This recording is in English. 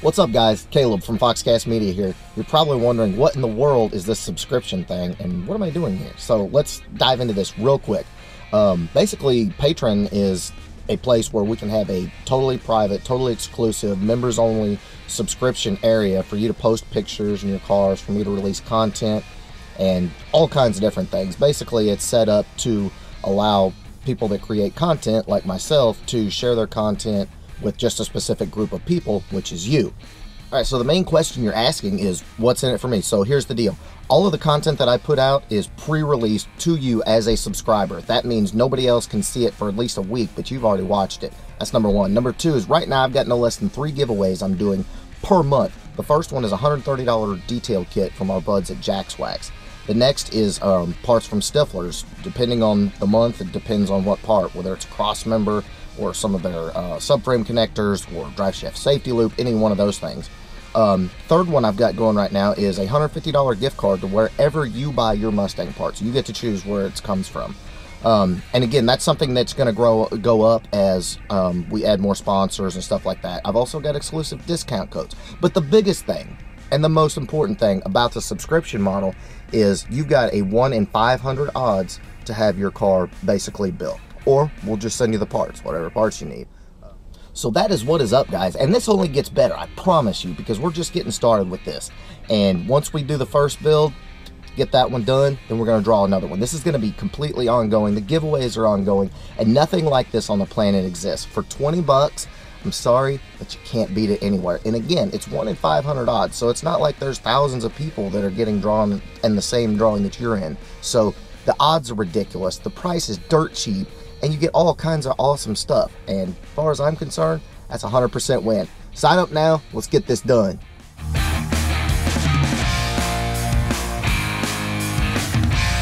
What's up, guys? Caleb from Foxcast Media here. You're probably wondering, what in the world is this subscription thing and what am I doing here? So let's dive into this real quick. Basically, Patreon is a place where we can have a totally private, totally exclusive, members-only subscription area for you to post pictures in your cars, for me to release content, and all kinds of different things. Basically, it's set up to allow people that create content, like myself, to share their content with just a specific group of people, which is you. All right, so the main question you're asking is, what's in it for me? So here's the deal. All of the content that I put out is pre-released to you as a subscriber. That means nobody else can see it for at least a week, but you've already watched it. That's number one. Number two is, right now I've got no less than 3 giveaways I'm doing per month. The first one is a $130 detail kit from our buds at Jack's Wax. The next is parts from Stiflers. Depending on the month, it depends on what part, whether it's a cross member or some of their subframe connectors or drive shaft safety loop, any one of those things. Third one I've got going right now is a $150 gift card to wherever you buy your Mustang parts. You get to choose where it comes from. And again, that's something that's going to go up as we add more sponsors and stuff like that. I've also got exclusive discount codes. But the biggest thing and the most important thing about the subscription model is you've got a 1 in 500 odds to have your car basically built. Or we'll just send you the parts, whatever parts you need. So that is what is up, guys. And this only gets better, I promise you, because we're just getting started with this. And once we do the first build, get that one done, then we're going to draw another one. This is going to be completely ongoing. The giveaways are ongoing, and nothing like this on the planet exists. For 20 bucks, I'm sorry, but you can't beat it anywhere. And again, it's 1 in 500 odds, so it's not like there's thousands of people that are getting drawn in the same drawing that you're in. So the odds are ridiculous. The price is dirt cheap, and you get all kinds of awesome stuff. And as far as I'm concerned, that's a 100% win. Sign up now. Let's get this done.